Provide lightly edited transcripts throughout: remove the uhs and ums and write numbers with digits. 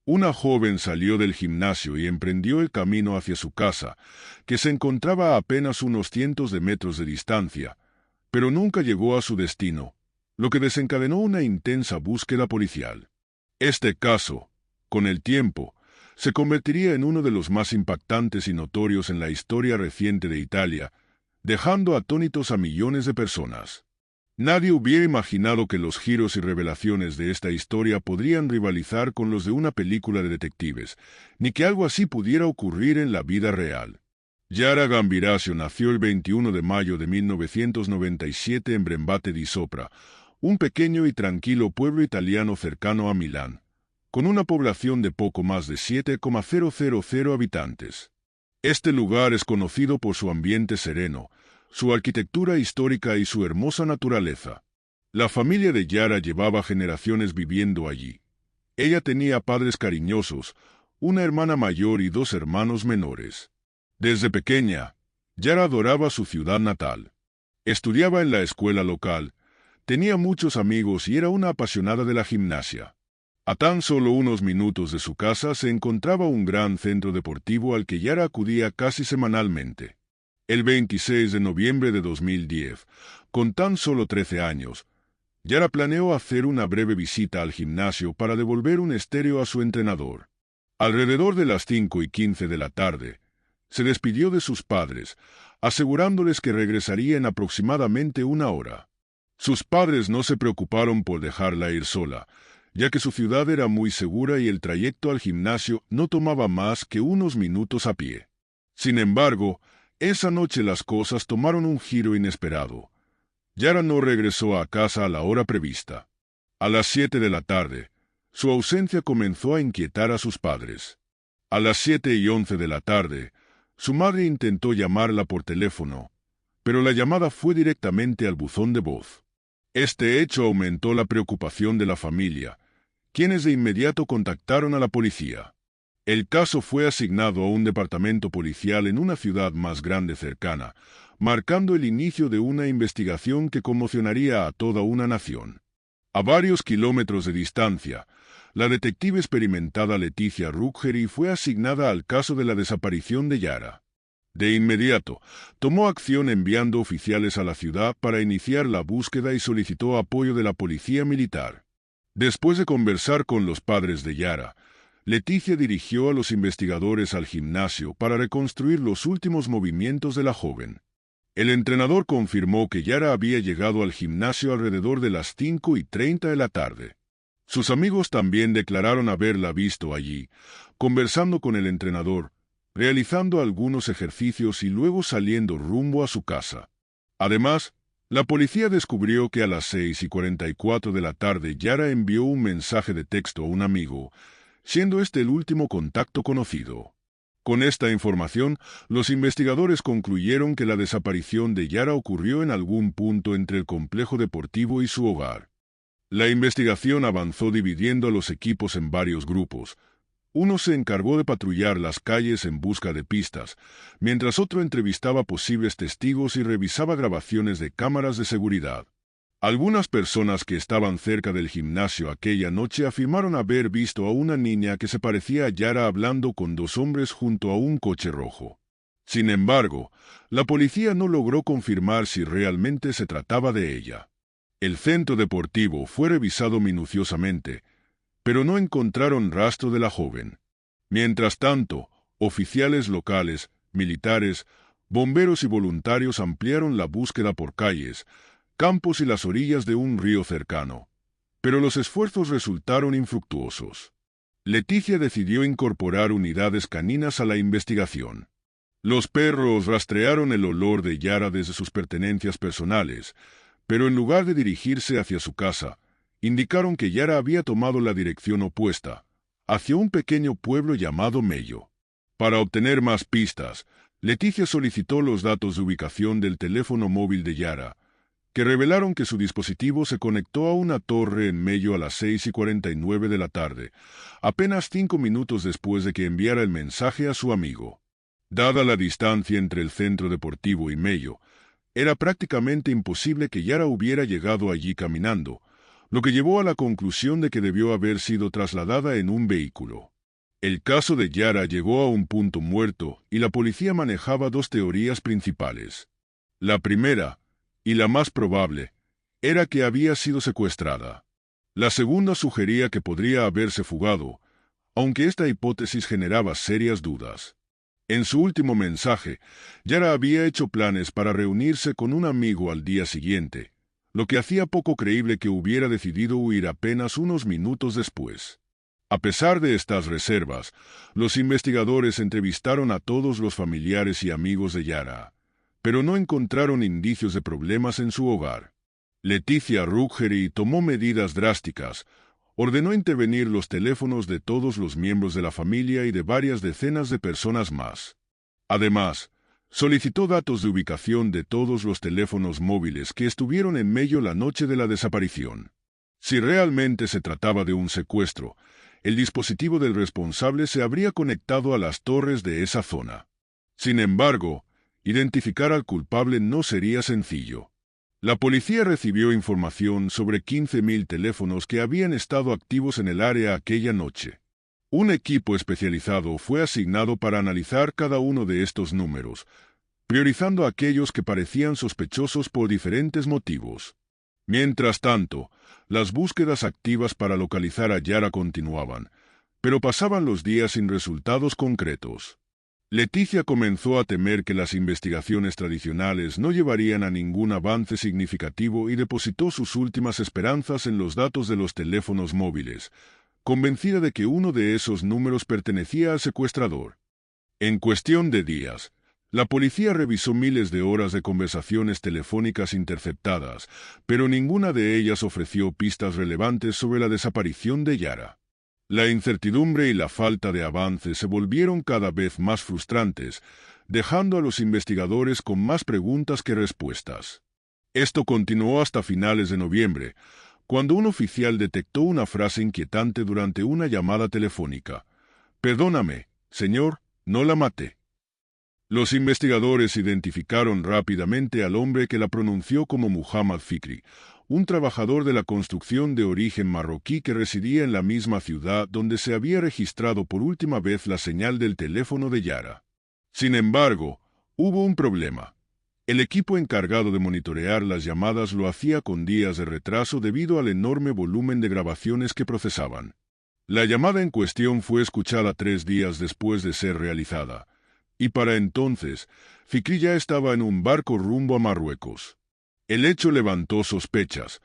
Una joven salió del gimnasio y emprendió el camino hacia su casa, que se encontraba a apenas unos cientos de metros de distancia, pero nunca llegó a su destino, lo que desencadenó una intensa búsqueda policial. Este caso, con el tiempo, se convertiría en uno de los más impactantes y notorios en la historia reciente de Italia, dejando atónitos a millones de personas. Nadie hubiera imaginado que los giros y revelaciones de esta historia podrían rivalizar con los de una película de detectives, ni que algo así pudiera ocurrir en la vida real. Yara Gambirasio nació el 21 de mayo de 1997 en Brembate di Sopra, un pequeño y tranquilo pueblo italiano cercano a Milán, con una población de poco más de 7,000 habitantes. Este lugar es conocido por su ambiente sereno, su arquitectura histórica y su hermosa naturaleza. La familia de Yara llevaba generaciones viviendo allí. Ella tenía padres cariñosos, una hermana mayor y dos hermanos menores. Desde pequeña, Yara adoraba su ciudad natal. Estudiaba en la escuela local, tenía muchos amigos y era una apasionada de la gimnasia. A tan solo unos minutos de su casa se encontraba un gran centro deportivo al que Yara acudía casi semanalmente. El 26 de noviembre de 2010, con tan solo 13 años, Yara planeó hacer una breve visita al gimnasio para devolver un estéreo a su entrenador. Alrededor de las 5:15 de la tarde, se despidió de sus padres, asegurándoles que regresaría en aproximadamente una hora. Sus padres no se preocuparon por dejarla ir sola, ya que su ciudad era muy segura y el trayecto al gimnasio no tomaba más que unos minutos a pie. Sin embargo, esa noche las cosas tomaron un giro inesperado. Yara no regresó a casa a la hora prevista. A las 7 de la tarde, su ausencia comenzó a inquietar a sus padres. A las 7:11 de la tarde, su madre intentó llamarla por teléfono, pero la llamada fue directamente al buzón de voz. Este hecho aumentó la preocupación de la familia, quienes de inmediato contactaron a la policía. El caso fue asignado a un departamento policial en una ciudad más grande cercana, marcando el inicio de una investigación que conmocionaría a toda una nación. A varios kilómetros de distancia, la detective experimentada Letizia Ruggeri fue asignada al caso de la desaparición de Yara. De inmediato, tomó acción enviando oficiales a la ciudad para iniciar la búsqueda y solicitó apoyo de la policía militar. Después de conversar con los padres de Yara, Letizia dirigió a los investigadores al gimnasio para reconstruir los últimos movimientos de la joven. El entrenador confirmó que Yara había llegado al gimnasio alrededor de las 5:30 de la tarde. Sus amigos también declararon haberla visto allí, conversando con el entrenador, realizando algunos ejercicios y luego saliendo rumbo a su casa. Además, la policía descubrió que a las 6:44 de la tarde Yara envió un mensaje de texto a un amigo, siendo este el último contacto conocido. Con esta información, los investigadores concluyeron que la desaparición de Yara ocurrió en algún punto entre el complejo deportivo y su hogar. La investigación avanzó dividiendo a los equipos en varios grupos. Uno se encargó de patrullar las calles en busca de pistas, mientras otro entrevistaba posibles testigos y revisaba grabaciones de cámaras de seguridad. Algunas personas que estaban cerca del gimnasio aquella noche afirmaron haber visto a una niña que se parecía a Yara hablando con dos hombres junto a un coche rojo. Sin embargo, la policía no logró confirmar si realmente se trataba de ella. El centro deportivo fue revisado minuciosamente, pero no encontraron rastro de la joven. Mientras tanto, oficiales locales, militares, bomberos y voluntarios ampliaron la búsqueda por calles, campos y las orillas de un río cercano. Pero los esfuerzos resultaron infructuosos. Letizia decidió incorporar unidades caninas a la investigación. Los perros rastrearon el olor de Yara desde sus pertenencias personales, pero en lugar de dirigirse hacia su casa, indicaron que Yara había tomado la dirección opuesta, hacia un pequeño pueblo llamado Mello. Para obtener más pistas, Letizia solicitó los datos de ubicación del teléfono móvil de Yara, que revelaron que su dispositivo se conectó a una torre en Mello a las 6:49 de la tarde, apenas 5 minutos después de que enviara el mensaje a su amigo. Dada la distancia entre el centro deportivo y Mello, era prácticamente imposible que Yara hubiera llegado allí caminando, lo que llevó a la conclusión de que debió haber sido trasladada en un vehículo. El caso de Yara llegó a un punto muerto y la policía manejaba dos teorías principales. La primera, y la más probable, era que había sido secuestrada. La segunda sugería que podría haberse fugado, aunque esta hipótesis generaba serias dudas. En su último mensaje, Yara había hecho planes para reunirse con un amigo al día siguiente, lo que hacía poco creíble que hubiera decidido huir apenas unos minutos después. A pesar de estas reservas, los investigadores entrevistaron a todos los familiares y amigos de Yara, pero no encontraron indicios de problemas en su hogar. Leticia Ruggeri tomó medidas drásticas. Ordenó intervenir los teléfonos de todos los miembros de la familia y de varias decenas de personas más. Además, solicitó datos de ubicación de todos los teléfonos móviles que estuvieron en medio la noche de la desaparición. Si realmente se trataba de un secuestro, el dispositivo del responsable se habría conectado a las torres de esa zona. Sin embargo, identificar al culpable no sería sencillo. La policía recibió información sobre 15.000 teléfonos que habían estado activos en el área aquella noche. Un equipo especializado fue asignado para analizar cada uno de estos números, priorizando aquellos que parecían sospechosos por diferentes motivos. Mientras tanto, las búsquedas activas para localizar a Yara continuaban, pero pasaban los días sin resultados concretos. Leticia comenzó a temer que las investigaciones tradicionales no llevarían a ningún avance significativo y depositó sus últimas esperanzas en los datos de los teléfonos móviles, convencida de que uno de esos números pertenecía al secuestrador. En cuestión de días, la policía revisó miles de horas de conversaciones telefónicas interceptadas, pero ninguna de ellas ofreció pistas relevantes sobre la desaparición de Yara. La incertidumbre y la falta de avance se volvieron cada vez más frustrantes, dejando a los investigadores con más preguntas que respuestas. Esto continuó hasta finales de noviembre, cuando un oficial detectó una frase inquietante durante una llamada telefónica. «Perdóname, señor, no la maté». Los investigadores identificaron rápidamente al hombre que la pronunció como Muhammad Fikri, un trabajador de la construcción de origen marroquí que residía en la misma ciudad donde se había registrado por última vez la señal del teléfono de Yara. Sin embargo, hubo un problema. El equipo encargado de monitorear las llamadas lo hacía con días de retraso debido al enorme volumen de grabaciones que procesaban. La llamada en cuestión fue escuchada 3 días después de ser realizada, y para entonces, Fikri ya estaba en un barco rumbo a Marruecos. El hecho levantó sospechas,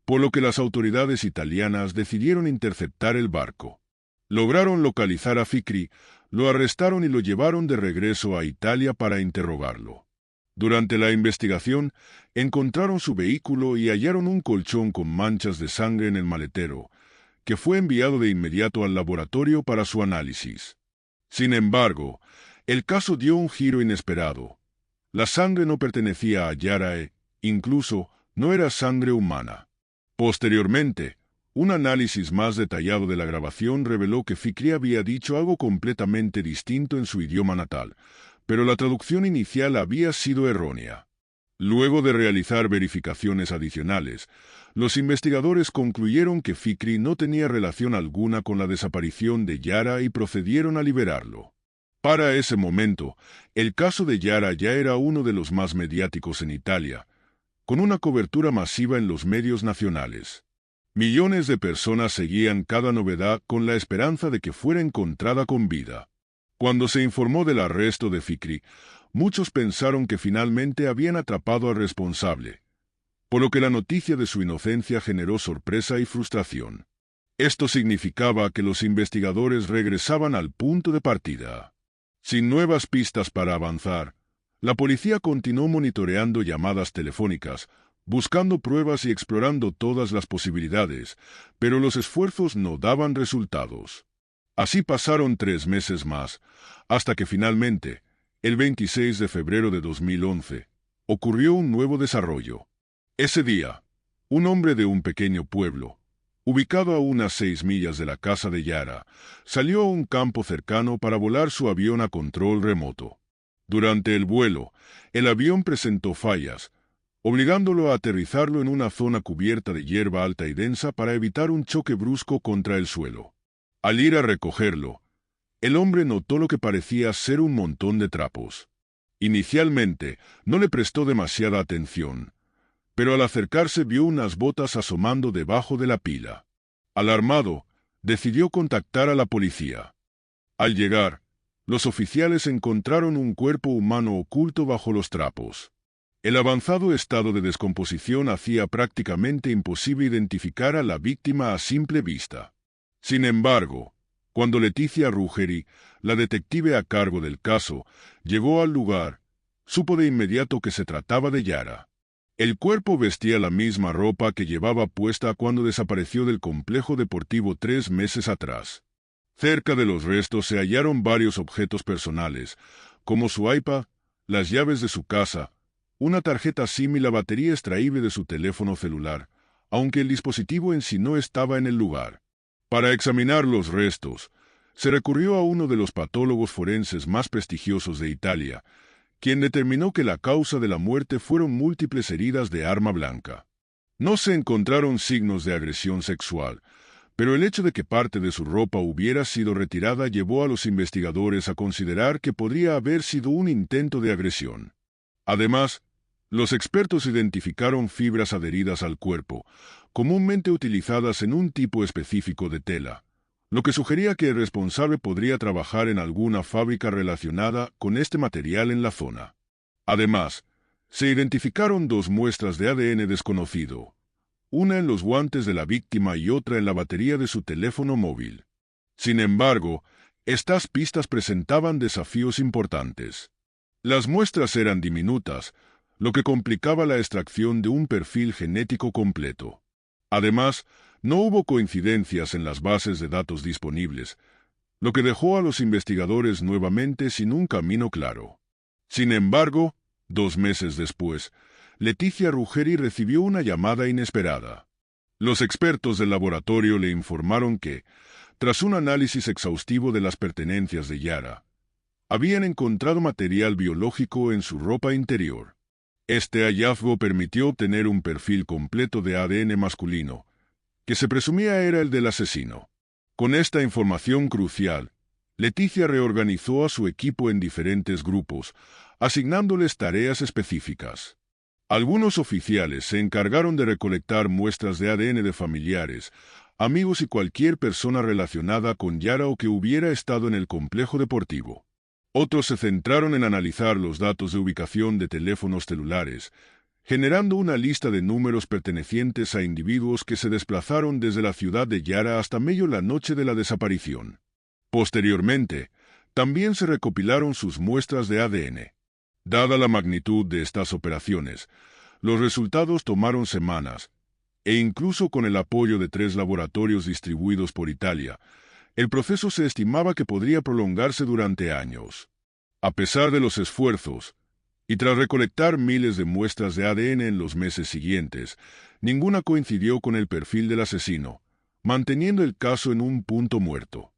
por lo que las autoridades italianas decidieron interceptar el barco. Lograron localizar a Fikri, lo arrestaron y lo llevaron de regreso a Italia para interrogarlo. Durante la investigación, encontraron su vehículo y hallaron un colchón con manchas de sangre en el maletero, que fue enviado de inmediato al laboratorio para su análisis. Sin embargo, el caso dio un giro inesperado. La sangre no pertenecía a Yara incluso no era sangre humana. Posteriormente, un análisis más detallado de la grabación reveló que Fikri había dicho algo completamente distinto en su idioma natal, pero la traducción inicial había sido errónea. Luego de realizar verificaciones adicionales, los investigadores concluyeron que Fikri no tenía relación alguna con la desaparición de Yara y procedieron a liberarlo. Para ese momento, el caso de Yara ya era uno de los más mediáticos en Italia, con una cobertura masiva en los medios nacionales. Millones de personas seguían cada novedad con la esperanza de que fuera encontrada con vida. Cuando se informó del arresto de Fikri, muchos pensaron que finalmente habían atrapado al responsable, por lo que la noticia de su inocencia generó sorpresa y frustración. Esto significaba que los investigadores regresaban al punto de partida. Sin nuevas pistas para avanzar, la policía continuó monitoreando llamadas telefónicas, buscando pruebas y explorando todas las posibilidades, pero los esfuerzos no daban resultados. Así pasaron 3 meses más, hasta que finalmente, el 26 de febrero de 2011, ocurrió un nuevo desarrollo. Ese día, un hombre de un pequeño pueblo, ubicado a unas 6 millas de la casa de Yara, salió a un campo cercano para volar su avión a control remoto. Durante el vuelo, el avión presentó fallas, obligándolo a aterrizarlo en una zona cubierta de hierba alta y densa para evitar un choque brusco contra el suelo. Al ir a recogerlo, El hombre notó lo que parecía ser un montón de trapos. Inicialmente, no le prestó demasiada atención, pero al acercarse vio unas botas asomando debajo de la pila. Alarmado, decidió contactar a la policía. Al llegar, los oficiales encontraron un cuerpo humano oculto bajo los trapos. El avanzado estado de descomposición hacía prácticamente imposible identificar a la víctima a simple vista. Sin embargo, cuando Leticia Ruggeri, la detective a cargo del caso, llegó al lugar, supo de inmediato que se trataba de Yara. El cuerpo vestía la misma ropa que llevaba puesta cuando desapareció del complejo deportivo 3 meses atrás. Cerca de los restos se hallaron varios objetos personales, como su iPad, las llaves de su casa, una tarjeta SIM y la batería extraíble de su teléfono celular, aunque el dispositivo en sí no estaba en el lugar. Para examinar los restos, se recurrió a uno de los patólogos forenses más prestigiosos de Italia, quien determinó que la causa de la muerte fueron múltiples heridas de arma blanca. No se encontraron signos de agresión sexual, pero el hecho de que parte de su ropa hubiera sido retirada llevó a los investigadores a considerar que podría haber sido un intento de agresión. Además, los expertos identificaron fibras adheridas al cuerpo, comúnmente utilizadas en un tipo específico de tela, lo que sugería que el responsable podría trabajar en alguna fábrica relacionada con este material en la zona. Además, se identificaron 2 muestras de ADN desconocido, una en los guantes de la víctima y otra en la batería de su teléfono móvil. Sin embargo, estas pistas presentaban desafíos importantes. Las muestras eran diminutas, lo que complicaba la extracción de un perfil genético completo. Además, no hubo coincidencias en las bases de datos disponibles, lo que dejó a los investigadores nuevamente sin un camino claro. Sin embargo, 2 meses después, Leticia Ruggeri recibió una llamada inesperada. Los expertos del laboratorio le informaron que, tras un análisis exhaustivo de las pertenencias de Yara, habían encontrado material biológico en su ropa interior. Este hallazgo permitió obtener un perfil completo de ADN masculino, que se presumía era el del asesino. Con esta información crucial, Leticia reorganizó a su equipo en diferentes grupos, asignándoles tareas específicas. Algunos oficiales se encargaron de recolectar muestras de ADN de familiares, amigos y cualquier persona relacionada con Yara o que hubiera estado en el complejo deportivo. Otros se centraron en analizar los datos de ubicación de teléfonos celulares, generando una lista de números pertenecientes a individuos que se desplazaron desde la ciudad de Yara hasta medio la noche de la desaparición. Posteriormente, también se recopilaron sus muestras de ADN. Dada la magnitud de estas operaciones, los resultados tomaron semanas, e incluso con el apoyo de 3 laboratorios distribuidos por Italia, el proceso se estimaba que podría prolongarse durante años. A pesar de los esfuerzos, y tras recolectar miles de muestras de ADN en los meses siguientes, ninguna coincidió con el perfil del asesino, manteniendo el caso en un punto muerto.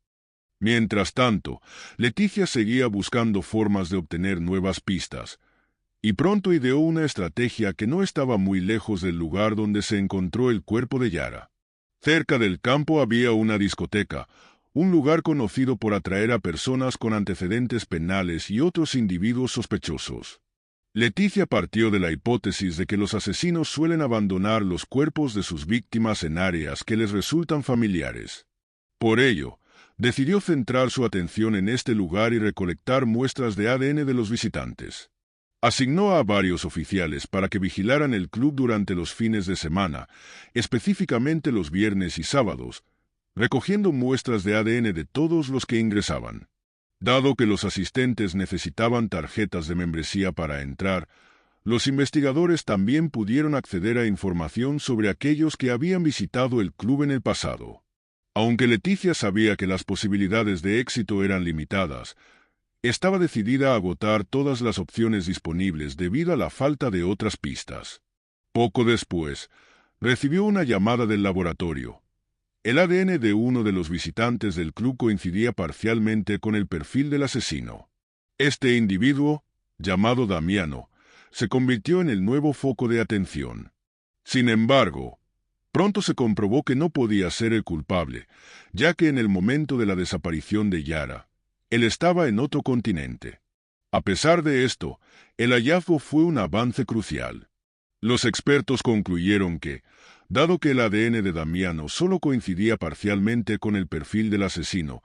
Mientras tanto, Leticia seguía buscando formas de obtener nuevas pistas, y pronto ideó una estrategia que no estaba muy lejos del lugar donde se encontró el cuerpo de Yara. Cerca del campo había una discoteca, un lugar conocido por atraer a personas con antecedentes penales y otros individuos sospechosos. Leticia partió de la hipótesis de que los asesinos suelen abandonar los cuerpos de sus víctimas en áreas que les resultan familiares. Por ello, decidió centrar su atención en este lugar y recolectar muestras de ADN de los visitantes. Asignó a varios oficiales para que vigilaran el club durante los fines de semana, específicamente los viernes y sábados, recogiendo muestras de ADN de todos los que ingresaban. Dado que los asistentes necesitaban tarjetas de membresía para entrar, los investigadores también pudieron acceder a información sobre aquellos que habían visitado el club en el pasado. Aunque Leticia sabía que las posibilidades de éxito eran limitadas, estaba decidida a agotar todas las opciones disponibles debido a la falta de otras pistas. Poco después, recibió una llamada del laboratorio. El ADN de uno de los visitantes del club coincidía parcialmente con el perfil del asesino. Este individuo, llamado Damiano, se convirtió en el nuevo foco de atención. Sin embargo, pronto se comprobó que no podía ser el culpable, ya que en el momento de la desaparición de Yara, Él estaba en otro continente. A pesar de esto, el hallazgo fue un avance crucial. Los expertos concluyeron que, dado que el ADN de Damiano solo coincidía parcialmente con el perfil del asesino,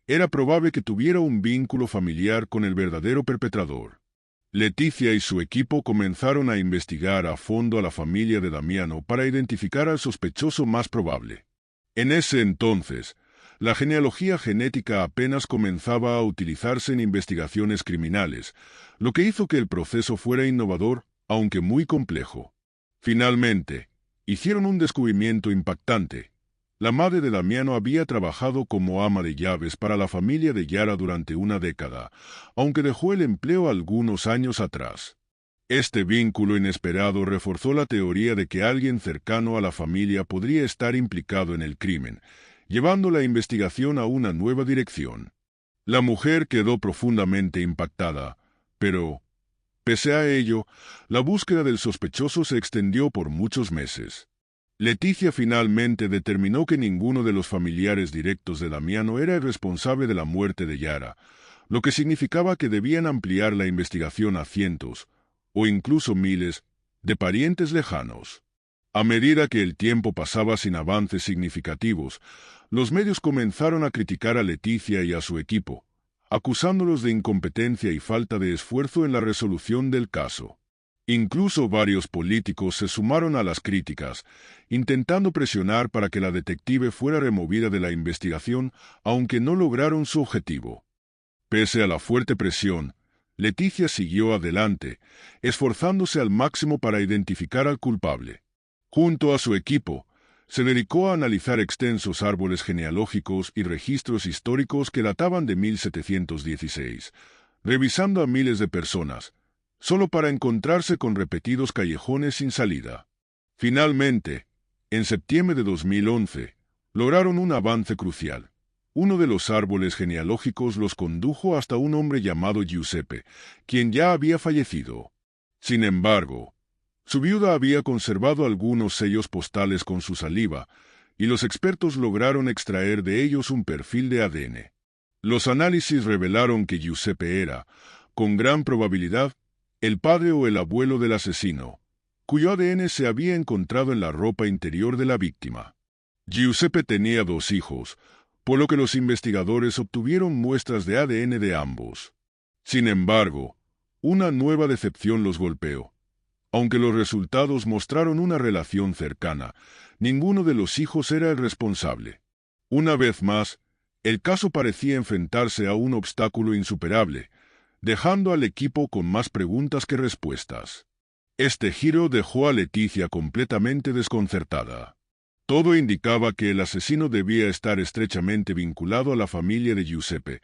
era probable que tuviera un vínculo familiar con el verdadero perpetrador. Leticia y su equipo comenzaron a investigar a fondo a la familia de Damiano para identificar al sospechoso más probable. En ese entonces, la genealogía genética apenas comenzaba a utilizarse en investigaciones criminales, lo que hizo que el proceso fuera innovador, aunque muy complejo. Finalmente, hicieron un descubrimiento impactante. La madre de Damiano había trabajado como ama de llaves para la familia de Yara durante una década, aunque dejó el empleo algunos años atrás. Este vínculo inesperado reforzó la teoría de que alguien cercano a la familia podría estar implicado en el crimen, llevando la investigación a una nueva dirección. La mujer quedó profundamente impactada, pero, pese a ello, la búsqueda del sospechoso se extendió por muchos meses. Leticia finalmente determinó que ninguno de los familiares directos de Damiano era el responsable de la muerte de Yara, lo que significaba que debían ampliar la investigación a cientos, o incluso miles, de parientes lejanos. A medida que el tiempo pasaba sin avances significativos, los medios comenzaron a criticar a Leticia y a su equipo, acusándolos de incompetencia y falta de esfuerzo en la resolución del caso. Incluso varios políticos se sumaron a las críticas, intentando presionar para que la detective fuera removida de la investigación, aunque no lograron su objetivo. Pese a la fuerte presión, Leticia siguió adelante, esforzándose al máximo para identificar al culpable. Junto a su equipo, se dedicó a analizar extensos árboles genealógicos y registros históricos que databan de 1716, revisando a miles de personas, solo para encontrarse con repetidos callejones sin salida. Finalmente, en septiembre de 2011, lograron un avance crucial. Uno de los árboles genealógicos los condujo hasta un hombre llamado Giuseppe, quien ya había fallecido. Sin embargo, su viuda había conservado algunos sellos postales con su saliva, y los expertos lograron extraer de ellos un perfil de ADN. Los análisis revelaron que Giuseppe era, con gran probabilidad, el padre o el abuelo del asesino, cuyo ADN se había encontrado en la ropa interior de la víctima. Giuseppe tenía 2 hijos, por lo que los investigadores obtuvieron muestras de ADN de ambos. Sin embargo, una nueva decepción los golpeó. Aunque los resultados mostraron una relación cercana, ninguno de los hijos era el responsable. Una vez más, el caso parecía enfrentarse a un obstáculo insuperable, dejando al equipo con más preguntas que respuestas. Este giro dejó a Leticia completamente desconcertada. Todo indicaba que el asesino debía estar estrechamente vinculado a la familia de Giuseppe,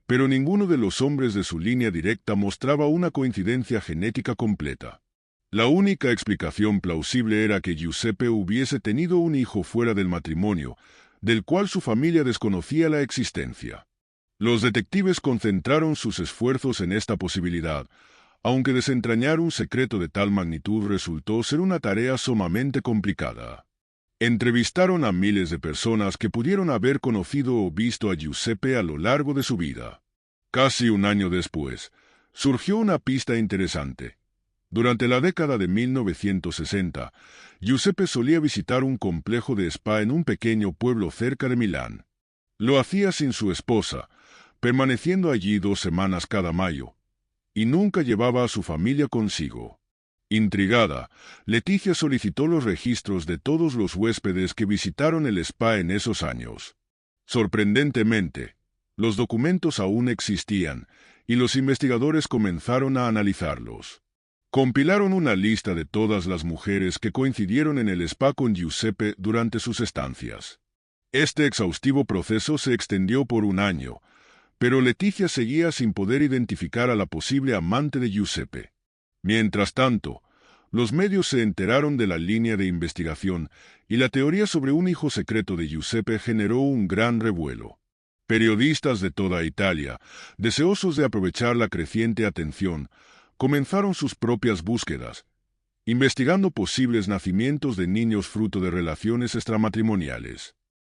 pero ninguno de los hombres de su línea directa mostraba una coincidencia genética completa. La única explicación plausible era que Giuseppe hubiese tenido un hijo fuera del matrimonio, del cual su familia desconocía la existencia. Los detectives concentraron sus esfuerzos en esta posibilidad, aunque desentrañar un secreto de tal magnitud resultó ser una tarea sumamente complicada. Entrevistaron a miles de personas que pudieron haber conocido o visto a Giuseppe a lo largo de su vida. Casi un año después, surgió una pista interesante. Durante la década de 1960, Giuseppe solía visitar un complejo de spa en un pequeño pueblo cerca de Milán. Lo hacía sin su esposa, permaneciendo allí 2 semanas cada mayo, y nunca llevaba a su familia consigo. Intrigada, Leticia solicitó los registros de todos los huéspedes que visitaron el spa en esos años. Sorprendentemente, los documentos aún existían, y los investigadores comenzaron a analizarlos. Compilaron una lista de todas las mujeres que coincidieron en el spa con Giuseppe durante sus estancias. Este exhaustivo proceso se extendió por un año, pero Leticia seguía sin poder identificar a la posible amante de Giuseppe. Mientras tanto, los medios se enteraron de la línea de investigación y la teoría sobre un hijo secreto de Giuseppe generó un gran revuelo. Periodistas de toda Italia, deseosos de aprovechar la creciente atención, comenzaron sus propias búsquedas, investigando posibles nacimientos de niños fruto de relaciones extramatrimoniales.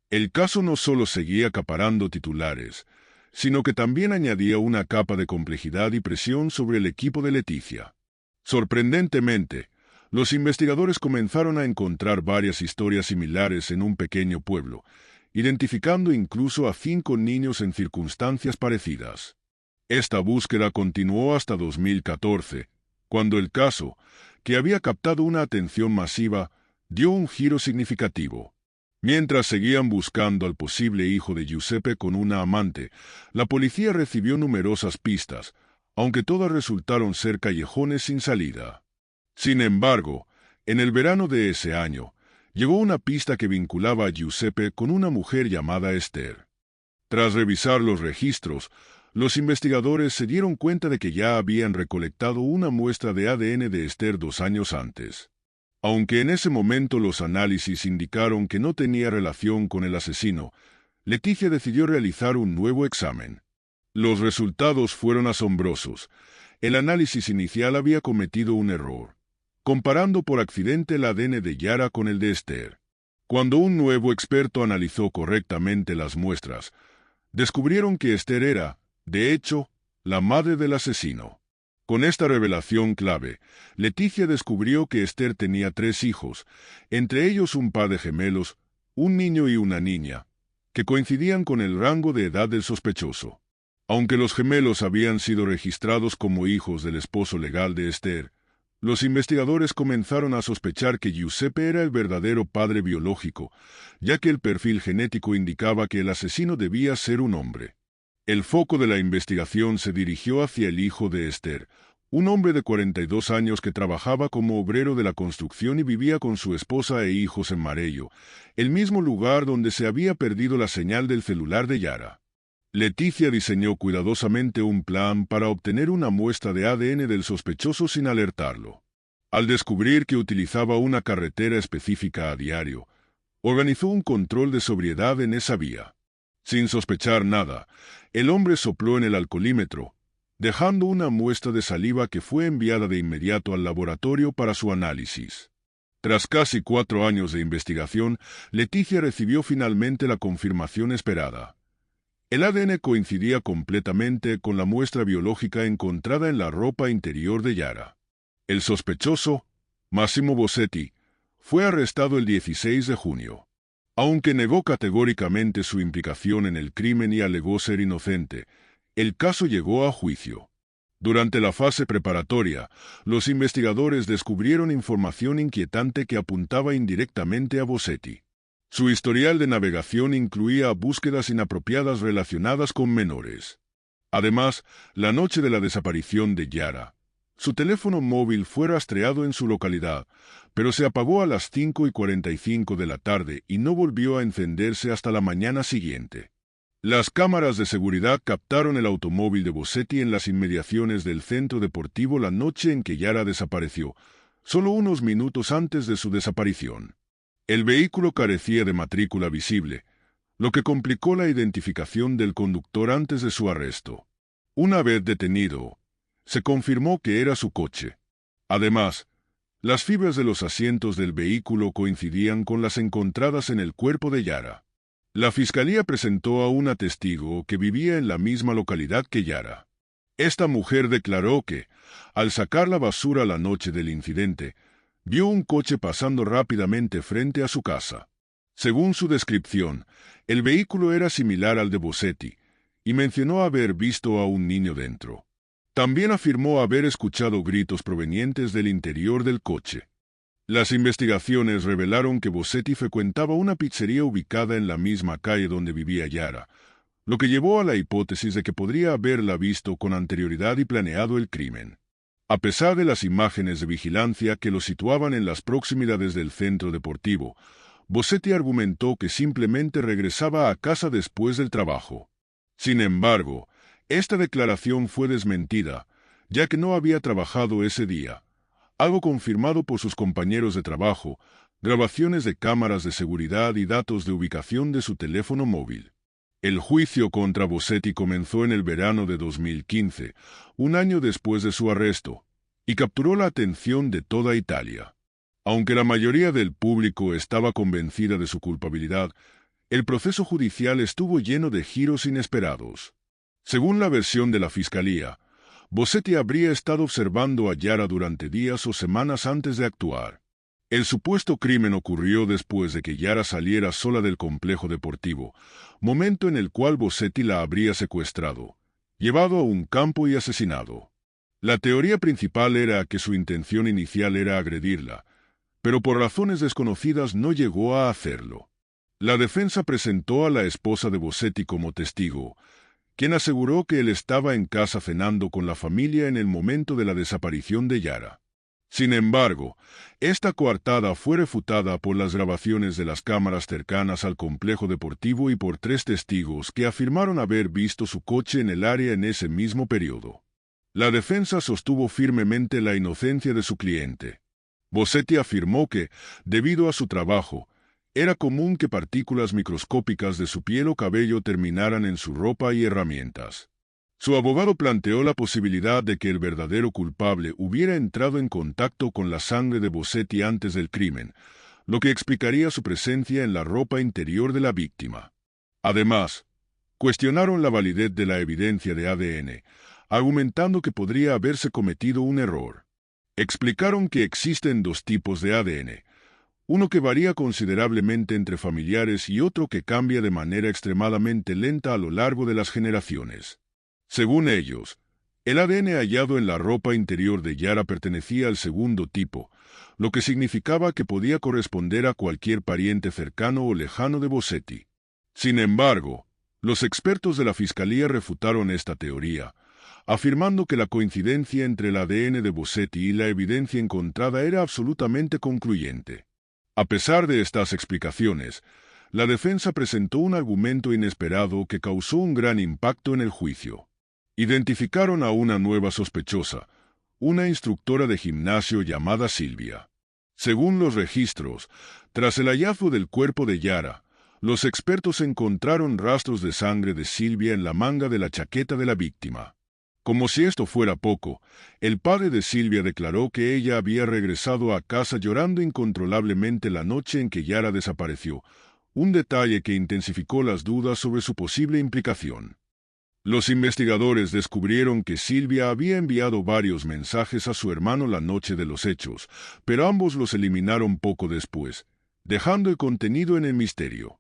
El caso no solo seguía acaparando titulares, sino que también añadía una capa de complejidad y presión sobre el equipo de Leticia. Sorprendentemente, los investigadores comenzaron a encontrar varias historias similares en un pequeño pueblo, identificando incluso a 5 niños en circunstancias parecidas. Esta búsqueda continuó hasta 2014, cuando el caso, que había captado una atención masiva, dio un giro significativo. Mientras seguían buscando al posible hijo de Giuseppe con una amante, la policía recibió numerosas pistas, aunque todas resultaron ser callejones sin salida. Sin embargo, en el verano de ese año, llegó una pista que vinculaba a Giuseppe con una mujer llamada Esther. Tras revisar los registros, los investigadores se dieron cuenta de que ya habían recolectado una muestra de ADN de Esther 2 años antes. Aunque en ese momento los análisis indicaron que no tenía relación con el asesino, Leticia decidió realizar un nuevo examen. Los resultados fueron asombrosos. El análisis inicial había cometido un error, comparando por accidente el ADN de Yara con el de Esther. Cuando un nuevo experto analizó correctamente las muestras, descubrieron que Esther era, de hecho, la madre del asesino. Con esta revelación clave, Leticia descubrió que Esther tenía 3 hijos, entre ellos un par de gemelos, un niño y una niña, que coincidían con el rango de edad del sospechoso. Aunque los gemelos habían sido registrados como hijos del esposo legal de Esther, los investigadores comenzaron a sospechar que Giuseppe era el verdadero padre biológico, ya que el perfil genético indicaba que el asesino debía ser un hombre. El foco de la investigación se dirigió hacia el hijo de Esther, un hombre de 42 años que trabajaba como obrero de la construcción y vivía con su esposa e hijos en Marello, el mismo lugar donde se había perdido la señal del celular de Yara. Leticia diseñó cuidadosamente un plan para obtener una muestra de ADN del sospechoso sin alertarlo. Al descubrir que utilizaba una carretera específica a diario, organizó un control de sobriedad en esa vía. Sin sospechar nada, el hombre sopló en el alcoholímetro, dejando una muestra de saliva que fue enviada de inmediato al laboratorio para su análisis. Tras casi 4 años de investigación, Leticia recibió finalmente la confirmación esperada. El ADN coincidía completamente con la muestra biológica encontrada en la ropa interior de Yara. El sospechoso, Massimo Bossetti, fue arrestado el 16 de junio. Aunque negó categóricamente su implicación en el crimen y alegó ser inocente, el caso llegó a juicio. Durante la fase preparatoria, los investigadores descubrieron información inquietante que apuntaba indirectamente a Bossetti. Su historial de navegación incluía búsquedas inapropiadas relacionadas con menores. Además, la noche de la desaparición de Yara, su teléfono móvil fue rastreado en su localidad, pero se apagó a las 5:45 de la tarde y no volvió a encenderse hasta la mañana siguiente. Las cámaras de seguridad captaron el automóvil de Bossetti en las inmediaciones del centro deportivo la noche en que Yara desapareció, solo unos minutos antes de su desaparición. El vehículo carecía de matrícula visible, lo que complicó la identificación del conductor antes de su arresto. Una vez detenido, se confirmó que era su coche. Además, las fibras de los asientos del vehículo coincidían con las encontradas en el cuerpo de Yara. La fiscalía presentó a una testigo que vivía en la misma localidad que Yara. Esta mujer declaró que, al sacar la basura la noche del incidente, vio un coche pasando rápidamente frente a su casa. Según su descripción, el vehículo era similar al de Bossetti, y mencionó haber visto a un niño dentro. También afirmó haber escuchado gritos provenientes del interior del coche. Las investigaciones revelaron que Bossetti frecuentaba una pizzería ubicada en la misma calle donde vivía Yara, lo que llevó a la hipótesis de que podría haberla visto con anterioridad y planeado el crimen. A pesar de las imágenes de vigilancia que lo situaban en las proximidades del centro deportivo, Bossetti argumentó que simplemente regresaba a casa después del trabajo. Sin embargo, esta declaración fue desmentida, ya que no había trabajado ese día, algo confirmado por sus compañeros de trabajo, grabaciones de cámaras de seguridad y datos de ubicación de su teléfono móvil. El juicio contra Bossetti comenzó en el verano de 2015, un año después de su arresto, y capturó la atención de toda Italia. Aunque la mayoría del público estaba convencida de su culpabilidad, el proceso judicial estuvo lleno de giros inesperados. Según la versión de la fiscalía, Bossetti habría estado observando a Yara durante días o semanas antes de actuar. El supuesto crimen ocurrió después de que Yara saliera sola del complejo deportivo, momento en el cual Bossetti la habría secuestrado, llevado a un campo y asesinado. La teoría principal era que su intención inicial era agredirla, pero por razones desconocidas no llegó a hacerlo. La defensa presentó a la esposa de Bossetti como testigo, quien aseguró que él estaba en casa cenando con la familia en el momento de la desaparición de Yara. Sin embargo, esta coartada fue refutada por las grabaciones de las cámaras cercanas al complejo deportivo y por 3 testigos que afirmaron haber visto su coche en el área en ese mismo periodo. La defensa sostuvo firmemente la inocencia de su cliente. Bossetti afirmó que, debido a su trabajo, era común que partículas microscópicas de su piel o cabello terminaran en su ropa y herramientas. Su abogado planteó la posibilidad de que el verdadero culpable hubiera entrado en contacto con la sangre de Bossetti antes del crimen, lo que explicaría su presencia en la ropa interior de la víctima. Además, cuestionaron la validez de la evidencia de ADN, argumentando que podría haberse cometido un error. Explicaron que existen 2 tipos de ADN, uno que varía considerablemente entre familiares y otro que cambia de manera extremadamente lenta a lo largo de las generaciones. Según ellos, el ADN hallado en la ropa interior de Yara pertenecía al segundo tipo, lo que significaba que podía corresponder a cualquier pariente cercano o lejano de Bossetti. Sin embargo, los expertos de la fiscalía refutaron esta teoría, afirmando que la coincidencia entre el ADN de Bossetti y la evidencia encontrada era absolutamente concluyente. A pesar de estas explicaciones, la defensa presentó un argumento inesperado que causó un gran impacto en el juicio. Identificaron a una nueva sospechosa, una instructora de gimnasio llamada Silvia. Según los registros, tras el hallazgo del cuerpo de Yara, los expertos encontraron rastros de sangre de Silvia en la manga de la chaqueta de la víctima. Como si esto fuera poco, el padre de Silvia declaró que ella había regresado a casa llorando incontrolablemente la noche en que Yara desapareció, un detalle que intensificó las dudas sobre su posible implicación. Los investigadores descubrieron que Silvia había enviado varios mensajes a su hermano la noche de los hechos, pero ambos los eliminaron poco después, dejando el contenido en el misterio.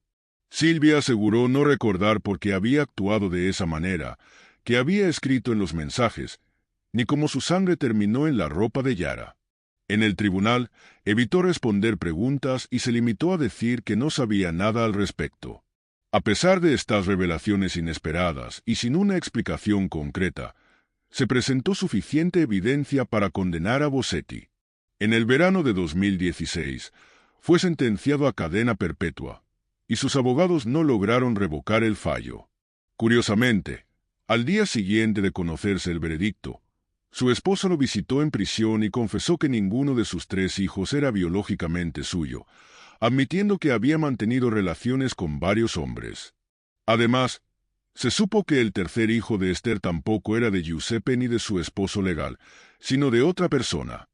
Silvia aseguró no recordar por qué había actuado de esa manera, que había escrito en los mensajes, ni cómo su sangre terminó en la ropa de Yara. En el tribunal, evitó responder preguntas y se limitó a decir que no sabía nada al respecto. A pesar de estas revelaciones inesperadas y sin una explicación concreta, se presentó suficiente evidencia para condenar a Bossetti. En el verano de 2016, fue sentenciado a cadena perpetua, y sus abogados no lograron revocar el fallo. Curiosamente, al día siguiente de conocerse el veredicto, su esposa lo visitó en prisión y confesó que ninguno de sus 3 hijos era biológicamente suyo, admitiendo que había mantenido relaciones con varios hombres. Además, se supo que el tercer hijo de Esther tampoco era de Giuseppe ni de su esposo legal, sino de otra persona.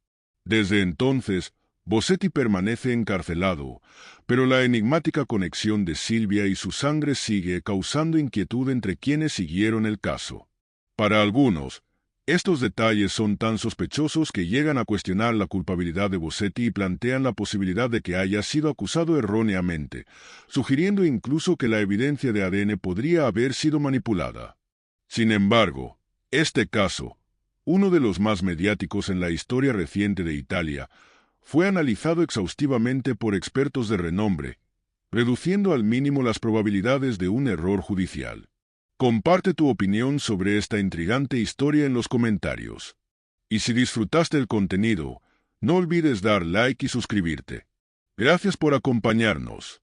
Desde entonces, Bossetti permanece encarcelado, pero la enigmática conexión de Silvia y su sangre sigue causando inquietud entre quienes siguieron el caso. Para algunos, estos detalles son tan sospechosos que llegan a cuestionar la culpabilidad de Bossetti y plantean la posibilidad de que haya sido acusado erróneamente, sugiriendo incluso que la evidencia de ADN podría haber sido manipulada. Sin embargo, este caso, uno de los más mediáticos en la historia reciente de Italia, fue analizado exhaustivamente por expertos de renombre, reduciendo al mínimo las probabilidades de un error judicial. Comparte tu opinión sobre esta intrigante historia en los comentarios. Y si disfrutaste el contenido, no olvides dar like y suscribirte. Gracias por acompañarnos.